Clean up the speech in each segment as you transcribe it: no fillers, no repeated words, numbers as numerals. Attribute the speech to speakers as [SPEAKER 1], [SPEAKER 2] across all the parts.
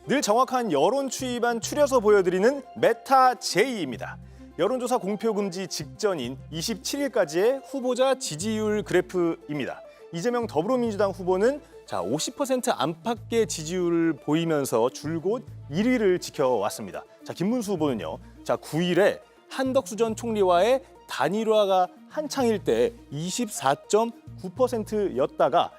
[SPEAKER 1] 늘 정확한 여론 추이만 추려서 보여드리는 메타 J입니다. 여론조사 공표 금지 직전인 27일까지의 후보자 지지율 그래프입니다. 이재명 더불어민주당 후보는 50% 안팎의 지지율을 보이면서 줄곧 1위를 지켜왔습니다. 김문수 후보는요. 9일에 한덕수 전 총리와의 단일화가 한창일 때 24.9%였다가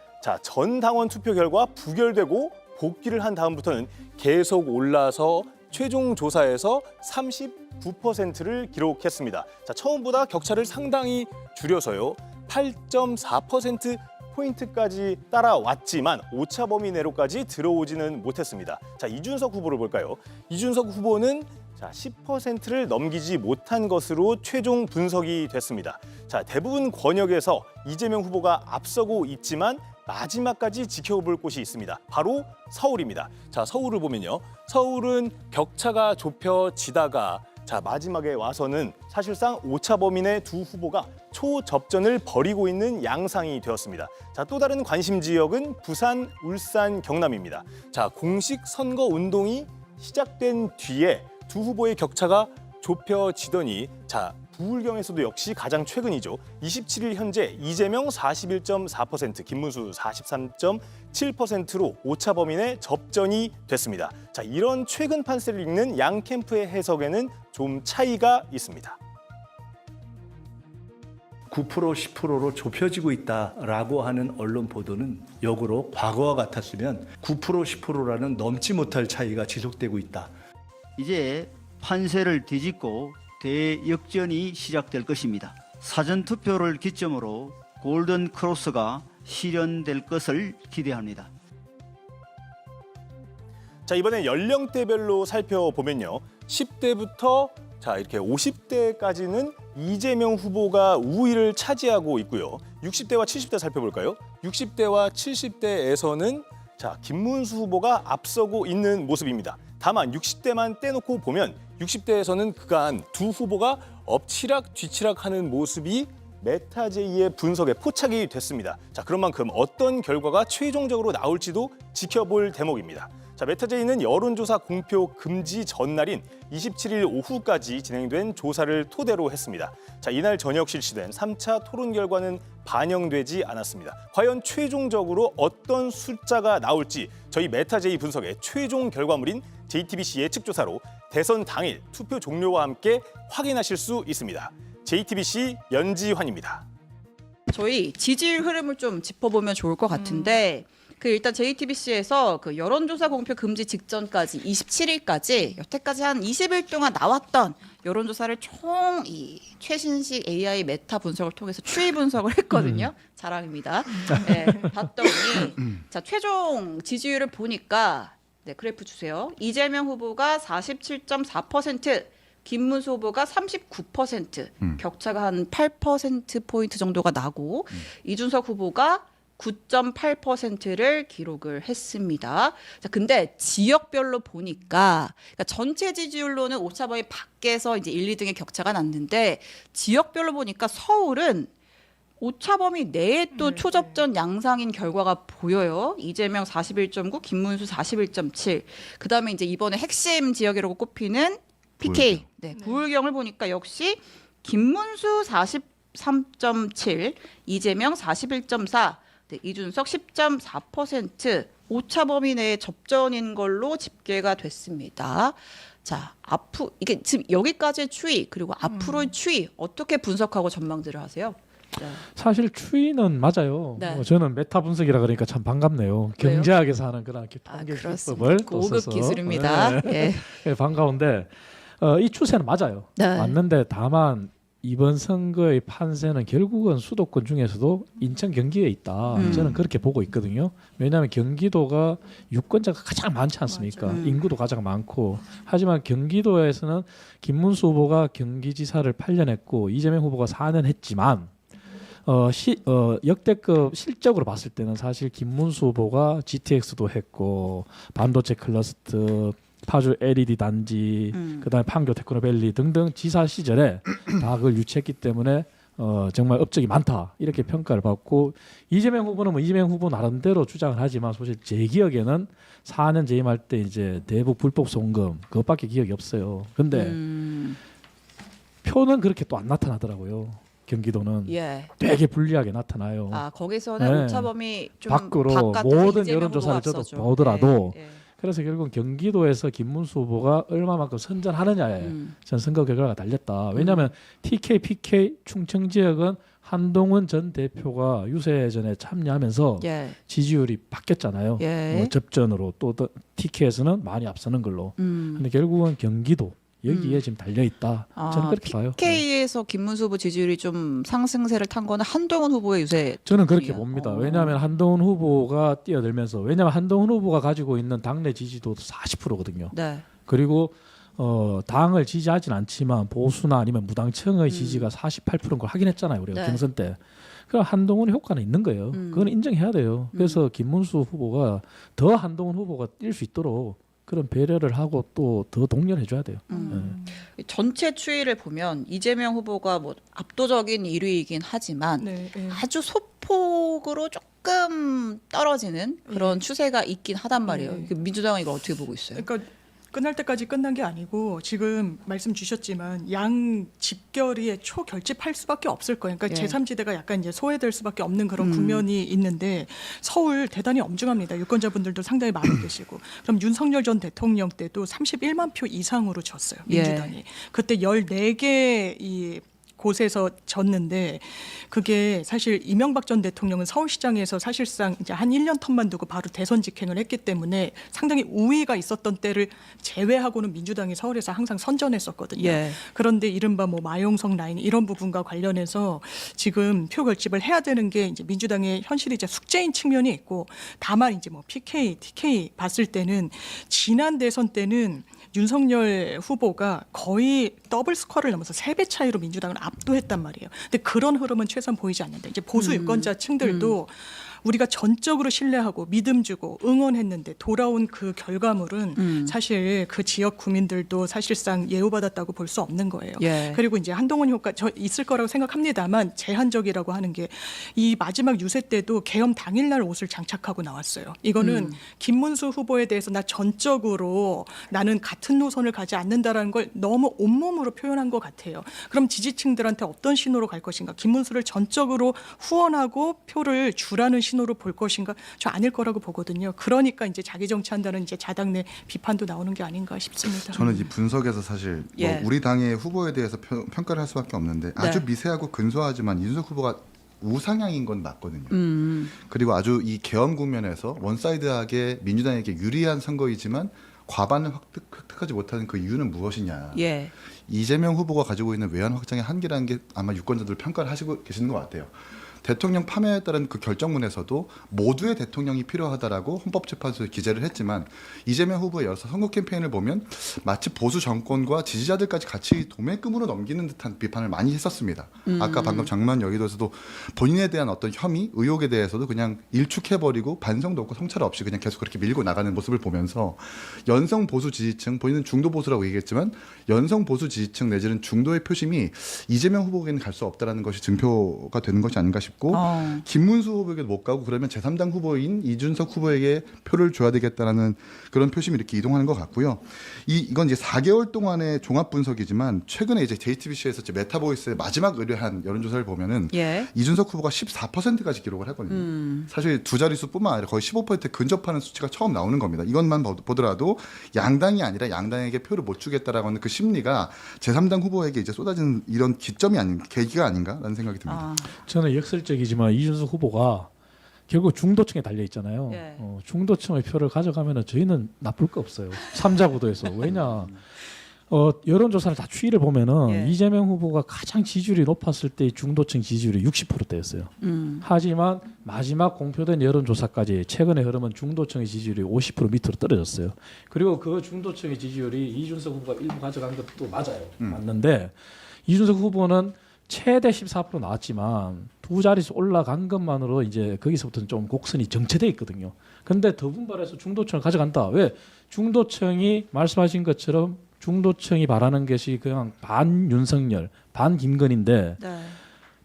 [SPEAKER 1] 전 당원 투표 결과 부결되고 복귀를 한 다음부터는 계속 올라서 최종 조사에서 39%를 기록했습니다. 처음보다 격차를 상당히 줄여서요. 8.4%포인트까지 따라왔지만 오차 범위 내로까지 들어오지는 못했습니다. 이준석 후보를 볼까요? 이준석 후보는 10%를 넘기지 못한 것으로 최종 분석이 됐습니다. 대부분 권역에서 이재명 후보가 앞서고 있지만 마지막까지 지켜볼 곳이 있습니다. 바로 서울입니다. 서울을 보면요. 서울은 격차가 좁혀지다가 마지막에 와서는 사실상 오차 범위 내 두 후보가 초접전을 벌이고 있는 양상이 되었습니다. 또 다른 관심 지역은 부산, 울산, 경남입니다. 공식 선거 운동이 시작된 뒤에 두 후보의 격차가 좁혀지더니 부울경에서도 역시 가장 최근이죠. 27일 현재 이재명 41.4%, 김문수 43.7%로 오차 범위 내 접전이 됐습니다. 이런 최근 판세를 읽는 양 캠프의 해석에는 좀 차이가 있습니다.
[SPEAKER 2] 9% 10%로 좁혀지고 있다라고 하는 언론 보도는 역으로 과거와 같았으면 9% 10%라는 넘지 못할 차이가 지속되고 있다.
[SPEAKER 3] 이제 판세를 뒤집고 대역전이 시작될 것입니다. 사전투표를 기점으로 골든 크로스가 실현될 것을 기대합니다.
[SPEAKER 1] 이번에 연령대별로 살펴보면요. 10대부터 이렇게 50대까지는 이재명 후보가 우위를 차지하고 있고요. 60대와 70대 살펴볼까요? 60대와 70대에서는 김문수 후보가 앞서고 있는 모습입니다. 다만 60대만 떼놓고 보면 60대에서는 그간 두 후보가 엎치락 뒤치락하는 모습이 메타제이의 분석에 포착이 됐습니다. 그런 만큼 어떤 결과가 최종적으로 나올지도 지켜볼 대목입니다. 메타제이는 여론조사 공표 금지 전날인 27일 오후까지 진행된 조사를 토대로 했습니다. 이날 저녁 실시된 3차 토론 결과는 반영되지 않았습니다. 과연 최종적으로 어떤 숫자가 나올지 저희 메타제이 분석의 최종 결과물인 JTBC 예측조사로 대선 당일 투표 종료와 함께 확인하실 수 있습니다. JTBC 연지환입니다.
[SPEAKER 4] 저희 지지율 흐름을 좀 짚어보면 좋을 것 같은데 일단 JTBC에서 여론조사 공표 금지 직전까지 27일까지 여태까지 한 20일 동안 나왔던 여론조사를 총 이 최신식 AI 메타 분석을 통해서 추이 분석을 했거든요. 자랑입니다. 네, 봤더니 최종 지지율을 보니까 그래프 주세요. 이재명 후보가 47.4%, 김문수 후보가 39%, 격차가 한 8%포인트 정도가 나고 이준석 후보가 9.8%를 기록을 했습니다. 근데 지역별로 보니까 전체 지지율로는 오차범위 밖에서 이제 1, 2등의 격차가 났는데 지역별로 보니까 서울은 오차범위 내에 또 초접전 양상인 결과가 보여요. 이재명 41.9, 김문수 41.7. 그다음에 이제 이번에 핵심 지역이라고 꼽히는 PK. 부울경을 보니까 역시 김문수 43.7, 이재명 41.4. 이준석 10.4% 오차 범위 내의 접전인 걸로 집계가 됐습니다. 앞으로 이게 지금 여기까지의 추이 그리고 앞으로의 추이 어떻게 분석하고 전망들을 하세요?
[SPEAKER 5] 사실 추이는 맞아요. 저는 메타 분석이라 그러니까 참 반갑네요.
[SPEAKER 4] 왜요?
[SPEAKER 5] 경제학에서 하는 그런 통계 기법을
[SPEAKER 4] 고급
[SPEAKER 5] 써서.
[SPEAKER 4] 기술입니다.
[SPEAKER 5] 네, 반가운데 이 추세는 맞아요. 맞는데 다만 이번 선거의 판세는 결국은 수도권 중에서도 인천, 경기에 있다. 저는 그렇게 보고 있거든요. 왜냐하면 경기도가 유권자가 가장 많지 않습니까? 인구도 가장 많고. 하지만 경기도에서는 김문수 후보가 경기지사를 8년 했고 이재명 후보가 4년 했지만 역대급 실적으로 봤을 때는 사실 김문수 후보가 GTX도 했고 반도체 클러스터, 파주 LED 단지, 그다음에 판교 테크노밸리 등등 지사 시절에 다 그걸 유치했기 때문에 정말 업적이 많다 이렇게 평가를 받고 이재명 후보는 뭐 이재명 후보 나름대로 주장을 하지만 사실 제 기억에는 4년 재임할 때 이제 대북 불법 송금 그것밖에 기억이 없어요. 근데 표는 그렇게 또 안 나타나더라고요. 경기도는
[SPEAKER 4] 예.
[SPEAKER 5] 되게 불리하게 나타나요.
[SPEAKER 4] 아 거기서는
[SPEAKER 5] 네.
[SPEAKER 4] 오차범위 좀
[SPEAKER 5] 밖으로
[SPEAKER 4] 바깥에서
[SPEAKER 5] 모든
[SPEAKER 4] 이재명
[SPEAKER 5] 여론조사를
[SPEAKER 4] 후보가
[SPEAKER 5] 저도
[SPEAKER 4] 앞서죠.
[SPEAKER 5] 보더라도
[SPEAKER 4] 예, 예.
[SPEAKER 5] 그래서 결국 경기도에서 김문수 후보가 얼마만큼 선전하느냐에 전 선거 결과가 달렸다. 왜냐하면 TK, PK 충청 지역은 한동훈 전 대표가 유세전에 참여하면서
[SPEAKER 4] 예.
[SPEAKER 5] 지지율이 바뀌었잖아요.
[SPEAKER 4] 예.
[SPEAKER 5] 뭐 접전으로 또 TK에서는 많이 앞서는 걸로. 근데 결국은 경기도 여기에 지금 달려 있다. 저는 그렇게 봐요.
[SPEAKER 4] PK에서 김문수 후보 지지율이 좀 상승세를 탄 거는 한동훈 후보의 유세.
[SPEAKER 5] 저는 그렇게
[SPEAKER 4] 중이야.
[SPEAKER 5] 봅니다. 왜냐하면 한동훈 후보가 뛰어들면서 왜냐하면 한동훈 후보가 가지고 있는 당내 지지도도 40%거든요.
[SPEAKER 4] 네.
[SPEAKER 5] 그리고 당을 지지하진 않지만 보수나 아니면 무당층의 지지가 48%인 걸 확인했잖아요. 우리가
[SPEAKER 4] 네.
[SPEAKER 5] 경선 때. 그럼 한동훈 효과는 있는 거예요. 그건 인정해야 돼요. 그래서 김문수 후보가 더 한동훈 후보가 뛸 수 있도록 그런 배려를 하고 또 더 독려를 해줘야 돼요.
[SPEAKER 4] 전체 추이를 보면 이재명 후보가 뭐 압도적인 1위이긴 하지만
[SPEAKER 6] 네, 네.
[SPEAKER 4] 아주 소폭으로 조금 떨어지는 그런 추세가 있긴 하단 말이에요.
[SPEAKER 6] 네.
[SPEAKER 4] 그 민주당은 이걸 어떻게 보고 있어요?
[SPEAKER 6] 그러니까 끝날 때까지 끝난 게 아니고 지금 말씀 주셨지만 양 집결이 초결집할 수밖에 없을 거예요. 그러니까
[SPEAKER 4] 예.
[SPEAKER 6] 제3지대가 약간 이제 소외될 수밖에 없는 그런 국면이 있는데 서울 대단히 엄중합니다. 유권자분들도 상당히 많이 계시고. 그럼 윤석열 전 대통령 때도 31만 표 이상으로 졌어요. 민주당이.
[SPEAKER 4] 예.
[SPEAKER 6] 그때 14개 이 곳에서 졌는데 그게 사실 이명박 전 대통령은 서울시장에서 사실상 이제 한 1년 텀만 두고 바로 대선 직행을 했기 때문에 상당히 우위가 있었던 때를 제외하고는 민주당이 서울에서 항상 선전했었거든요.
[SPEAKER 4] 예.
[SPEAKER 6] 그런데 이른바 뭐 마용성 라인 이런 부분과 관련해서 지금 표 결집을 해야 되는 게 이제 민주당의 현실이 이제 숙제인 측면이 있고 다만 이제 뭐 PK, TK 봤을 때는 지난 대선 때는 윤석열 후보가 거의 더블 스코어를 넘어서 3배 차이로 민주당을 압도했단 말이에요. 근데 그런 흐름은 최소한 보이지 않는다. 이제 보수 유권자 층들도 우리가 전적으로 신뢰하고 믿음 주고 응원했는데 돌아온 그 결과물은 사실 그 지역 구민들도 사실상 예우받았다고 볼 수 없는 거예요.
[SPEAKER 4] 예.
[SPEAKER 6] 그리고 이제 한동훈 효과 저 있을 거라고 생각합니다만 제한적이라고 하는 게 이 마지막 유세 때도 계엄 당일날 옷을 장착하고 나왔어요. 이거는 김문수 후보에 대해서 나 전적으로 나는 같은 노선을 가지 않는다라는 걸 너무 온몸으로 표현한 것 같아요. 그럼 지지층들한테 어떤 신호로 갈 것인가? 김문수를 전적으로 후원하고 표를 주라는 신호로 볼 것인가? 저 아닐 거라고 보거든요. 그러니까 이제 자기 정치한다는 이제 자당 내 비판도 나오는 게 아닌가 싶습니다.
[SPEAKER 7] 저는 이 분석에서 사실
[SPEAKER 4] 예.
[SPEAKER 7] 뭐 우리 당의 후보에 대해서 평가를 할 수밖에 없는데 아주 미세하고 근소하지만 이준석 후보가 우상향인 건 맞거든요. 그리고 아주 이 계엄 국면에서 원사이드하게 민주당에게 유리한 선거이지만 과반을 획득하지 못하는 그 이유는 무엇이냐.
[SPEAKER 4] 예.
[SPEAKER 7] 이재명 후보가 가지고 있는 외연 확장의 한계라는 게 아마 유권자들 평가를 하시고 계시는 것 같아요. 대통령 파면에 따른 그 결정문에서도 모두의 대통령이 필요하다라고 헌법재판소에 기재를 했지만 이재명 후보의 여러 선거 캠페인을 보면 마치 보수 정권과 지지자들까지 같이 도매금으로 넘기는 듯한 비판을 많이 했었습니다. 아까 방금 장만 여기도에서도 본인에 대한 어떤 혐의, 의혹에 대해서도 그냥 일축해버리고 반성도 없고 성찰 없이 그냥 계속 그렇게 밀고 나가는 모습을 보면서 연성 보수 지지층, 본인은 중도 보수라고 얘기했지만 연성 보수 지지층 내지는 중도의 표심이 이재명 후보에게는 갈 수 없다라는 것이 증표가 되는 것이 아닌가 싶고 김문수 후보에게 못 가고 그러면 제3당 후보인 이준석 후보에게 표를 줘야 되겠다라는 그런 표심이 이렇게 이동하는 것 같고요. 이건 이제 4개월 동안의 종합 분석이지만 최근에 이제 JTBC에서 메타보이스의 마지막 의뢰한 여론조사를 보면은
[SPEAKER 4] 예.
[SPEAKER 7] 이준석 후보가 14%까지 기록을 했거든요. 사실 두 자릿수뿐만 아니라 거의 15%에 근접하는 수치가 처음 나오는 겁니다. 이것만 보더라도 양당이 아니라 양당에게 표를 못 주겠다라고 하는 그 심리가 제3당 후보에게 이제 쏟아지는 이런 계기가 아닌가라는 생각이 듭니다.
[SPEAKER 5] 저는 역설적이지만 이준석 후보가 결국 중도층에 달려 있잖아요.
[SPEAKER 4] 예.
[SPEAKER 5] 중도층의 표를 가져가면 저희는 나쁠 거 없어요. 3자 구도에서. 왜냐 여론조사를 다 추이를 보면은
[SPEAKER 4] 예.
[SPEAKER 5] 이재명 후보가 가장 지지율이 높았을 때 중도층 지지율이 60%대였어요. 하지만 마지막 공표된 여론조사까지 최근의 흐름은 중도층의 지지율이 50% 밑으로 떨어졌어요. 그리고 그 중도층의 지지율이 이준석 후보가 일부 가져간 것도 맞아요. 맞는데 이준석 후보는 최대 14% 나왔지만 두 자릿수 올라간 것만으로 이제 거기서부터는 좀 곡선이 정체돼 있거든요. 근데 더 분발해서 중도층을 가져간다. 왜? 중도층이 말씀하신 것처럼 중도층이 바라는 것이 그냥 반 윤석열, 반 김건희인데
[SPEAKER 4] 네.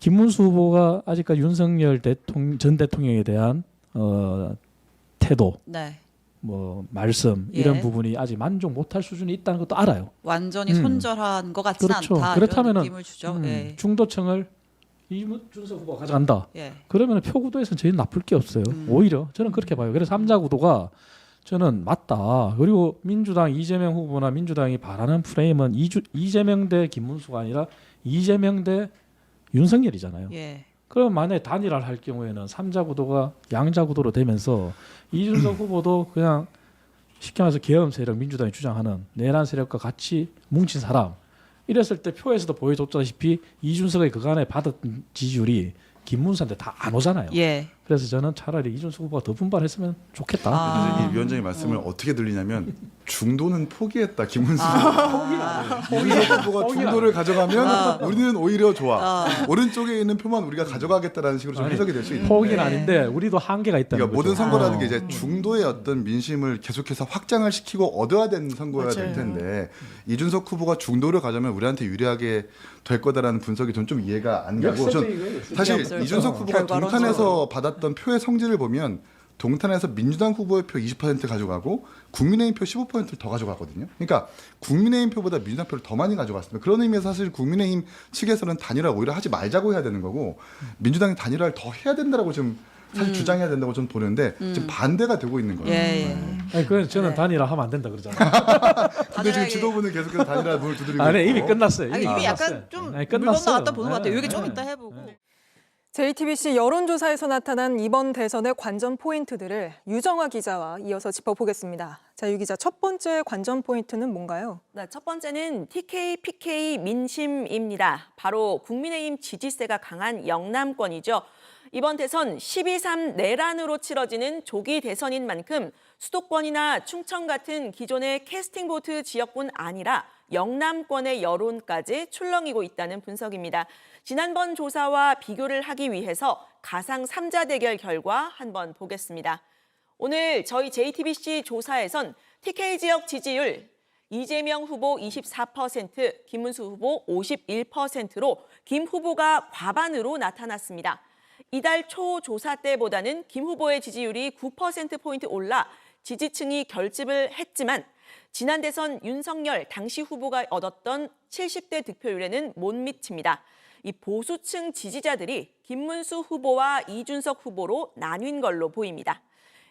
[SPEAKER 5] 김문수 후보가 아직까지 윤석열 전 대통령에 대한 태도,
[SPEAKER 4] 네.
[SPEAKER 5] 뭐 말씀 이런
[SPEAKER 4] 예.
[SPEAKER 5] 부분이 아직 만족 못할 수준이 있다는 것도 알아요.
[SPEAKER 4] 완전히 손절한 것 같지는
[SPEAKER 5] 그렇죠.
[SPEAKER 4] 않다.
[SPEAKER 5] 그렇다면은
[SPEAKER 4] 이런 느낌을 주죠. 예.
[SPEAKER 5] 중도층을 이준석 후보가 가져간다.
[SPEAKER 4] 예.
[SPEAKER 5] 그러면 표구도에서는 저희는 나쁠 게 없어요. 오히려 저는 그렇게 봐요. 그래서 3자 구도가 저는 맞다. 그리고 민주당 이재명 후보나 민주당이 바라는 프레임은 이재명 대 김문수가 아니라 이재명 대 윤석열이잖아요.
[SPEAKER 4] 예.
[SPEAKER 5] 그럼 만약에 단일화를 할 경우에는 3자 구도가 양자 구도로 되면서 이준석 후보도 그냥 쉽게 말해서 계엄 세력, 민주당이 주장하는 내란 세력과 같이 뭉친 사람 이랬을 때 표에서도 보여줬다시피 이준석의 그간에 받은 지지율이 김문수한테 다 안 오잖아요.
[SPEAKER 4] 예.
[SPEAKER 5] 그래서 저는 차라리 이준석 후보가 더 분발했으면 좋겠다.
[SPEAKER 4] 아.
[SPEAKER 7] 이 위원장의 말씀을 어떻게 들리냐면 중도는 포기했다. 김문수
[SPEAKER 4] 아.
[SPEAKER 7] 이준석 후보가 중도를 가져가면 우리는 오히려 좋아. 오른쪽에 있는 표만 우리가 가져가겠다라는 식으로 좀
[SPEAKER 5] 아니,
[SPEAKER 7] 해석이 될 수 있는.
[SPEAKER 5] 포기는 아닌데 우리도 한계가 있다는
[SPEAKER 7] 그러니까
[SPEAKER 5] 거죠.
[SPEAKER 7] 모든 선거라는 게 이제 중도의 어떤 민심을 계속해서 확장을 시키고 얻어야 되는 선거여야 될
[SPEAKER 6] 맞아요.
[SPEAKER 7] 텐데 이준석 후보가 중도를 가져면 우리한테 유리하게 될 거다라는 분석이 좀 이해가 안 가고 전 사실
[SPEAKER 4] 역설적이죠.
[SPEAKER 7] 이준석 후보가
[SPEAKER 4] 결과론적으로.
[SPEAKER 7] 동탄에서 받았던 표의 성질을 보면 동탄에서 민주당 후보의 표 20% 가져가고 국민의힘 표 15%를 더 가져가거든요. 그러니까 국민의힘 표보다 민주당 표를 더 많이 가져갔습니다. 그런 의미에서 사실 국민의힘 측에서는 단일화 오히려 하지 말자고 해야 되는 거고 민주당이 단일화를 더 해야 된다라고 지금 사실 주장해야 된다고 저는 보는데 지금 반대가 되고 있는 거예요.
[SPEAKER 4] 예. 예.
[SPEAKER 5] 아니, 그건 저는
[SPEAKER 4] 네.
[SPEAKER 5] 단일화 하면 안 된다 그러잖아요.
[SPEAKER 7] 근데 지금
[SPEAKER 4] 단일하게-
[SPEAKER 7] 지도부는 계속해서 단일화 문을 두드리고
[SPEAKER 5] 아니
[SPEAKER 7] 있고.
[SPEAKER 5] 이미 끝났어요.
[SPEAKER 4] 아니, 이미 약간
[SPEAKER 5] 끝났어요.
[SPEAKER 4] 좀
[SPEAKER 5] 아니,
[SPEAKER 4] 물
[SPEAKER 5] 끝났어요.
[SPEAKER 4] 건너왔다 보는 것 같아요.
[SPEAKER 5] 네,
[SPEAKER 4] 여기 좀
[SPEAKER 5] 네.
[SPEAKER 4] 이따 해보고.
[SPEAKER 8] JTBC 여론조사에서 나타난 이번 대선의 관전 포인트들을 유정화 기자와 이어서 짚어보겠습니다. 자, 유 기자, 첫 번째 관전 포인트는 뭔가요?
[SPEAKER 9] 네, 첫 번째는 TK, PK 민심입니다. 바로 국민의힘 지지세가 강한 영남권이죠. 이번 대선 12.3 내란으로 치러지는 조기 대선인 만큼 수도권이나 충청 같은 기존의 캐스팅 보트 지역뿐 아니라 영남권의 여론까지 출렁이고 있다는 분석입니다. 지난번 조사와 비교를 하기 위해서 가상 3자 대결 결과 한번 보겠습니다. 오늘 저희 JTBC 조사에선 TK 지역 지지율 이재명 후보 24%, 김문수 후보 51%로 김 후보가 과반으로 나타났습니다. 이달 초 조사 때보다는 김 후보의 지지율이 9%포인트 올라 지지층이 결집을 했지만 지난 대선 윤석열 당시 후보가 얻었던 70대 득표율에는 못 미칩니다. 이 보수층 지지자들이 김문수 후보와 이준석 후보로 나뉜 걸로 보입니다.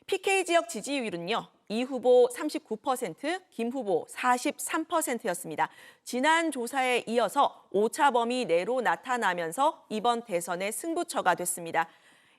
[SPEAKER 9] PK 지역 지지율은요. 이 후보 39%, 김 후보 43%였습니다. 지난 조사에 이어서 오차 범위 내로 나타나면서 이번 대선의 승부처가 됐습니다.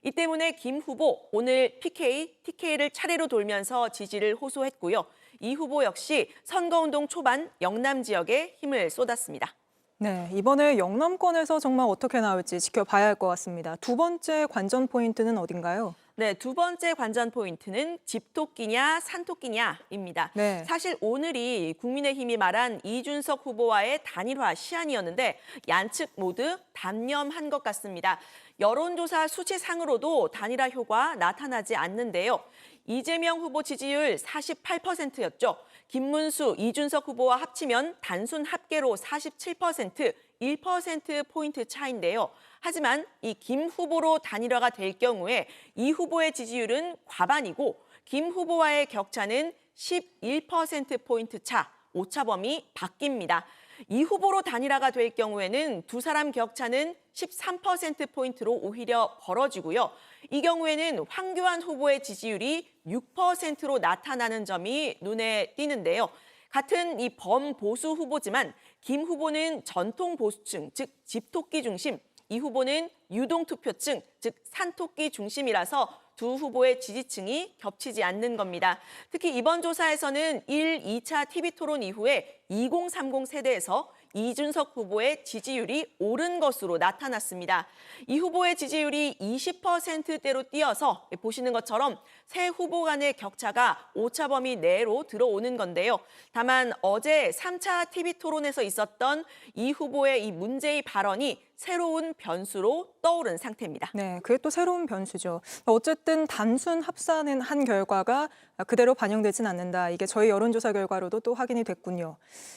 [SPEAKER 9] 이 때문에 김 후보 오늘 PK, TK를 차례로 돌면서 지지를 호소했고요. 이 후보 역시 선거운동 초반 영남 지역에 힘을 쏟았습니다.
[SPEAKER 8] 네, 이번에 영남권에서 정말 어떻게 나올지 지켜봐야 할 것 같습니다. 두 번째 관전 포인트는 어딘가요?
[SPEAKER 9] 네, 두 번째 관전 포인트는 집토끼냐 산토끼냐입니다.
[SPEAKER 8] 네.
[SPEAKER 9] 사실 오늘이 국민의힘이 말한 이준석 후보와의 단일화 시한이었는데 양측 모두 단념한 것 같습니다. 여론조사 수치상으로도 단일화 효과 나타나지 않는데요. 이재명 후보 지지율 48%였죠. 김문수, 이준석 후보와 합치면 단순 합계로 47%, 1%포인트 차인데요. 하지만 이 김 후보로 단일화가 될 경우에 이 후보의 지지율은 과반이고 김 후보와의 격차는 11%포인트 차, 오차 범위 바뀝니다. 이 후보로 단일화가 될 경우에는 두 사람 격차는 13%포인트로 오히려 벌어지고요. 이 경우에는 황교안 후보의 지지율이 6%로 나타나는 점이 눈에 띄는데요. 같은 이 범보수 후보지만 김 후보는 전통 보수층, 즉 집토끼 중심, 이 후보는 유동투표층, 즉 산토끼 중심이라서 두 후보의 지지층이 겹치지 않는 겁니다. 특히 이번 조사에서는 1, 2차 TV토론 이후에 2030 세대에서 이준석 후보의 지지율이 오른 것으로 나타났습니다. 이 후보의 지지율이 20%대로 뛰어서 보시는 것처럼 세 후보 간의 격차가 오차 범위 내로 들어오는 건데요. 다만 어제 3차 TV토론에서 있었던 이 후보의 이 문제의 발언이 새로운 변수로 떠오른 상태입니다.
[SPEAKER 8] 네, 그게 또 새로운 변수죠. 어쨌든 단순 합산한 한 결과가 그대로 반영되진 않는다. 이게 저희 여론조사 결과로도 또 확인이 됐군요.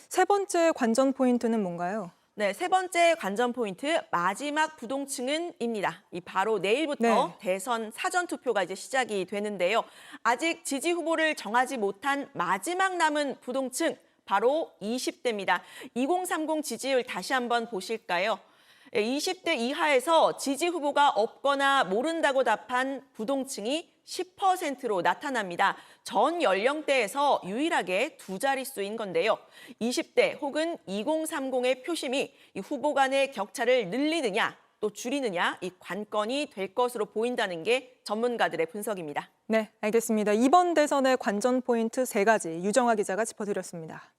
[SPEAKER 8] 세 번째 관전 포인트는 뭔가요?
[SPEAKER 9] 네, 세 번째 관전 포인트 마지막 부동층은입니다. 이 바로 내일부터
[SPEAKER 8] 네.
[SPEAKER 9] 대선 사전 투표가 이제 시작이 되는데요. 아직 지지 후보를 정하지 못한 마지막 남은 부동층 바로 20대입니다. 2030 지지율 다시 한번 보실까요? 20대 이하에서 지지 후보가 없거나 모른다고 답한 부동층이 10%로 나타납니다. 전 연령대에서 유일하게 두 자릿수인 건데요. 20대 혹은 2030의 표심이 이 후보 간의 격차를 늘리느냐 또 줄이느냐 이 관건이 될 것으로 보인다는 게 전문가들의 분석입니다.
[SPEAKER 8] 네, 알겠습니다. 이번 대선의 관전 포인트 3가지 유정아 기자가 짚어드렸습니다.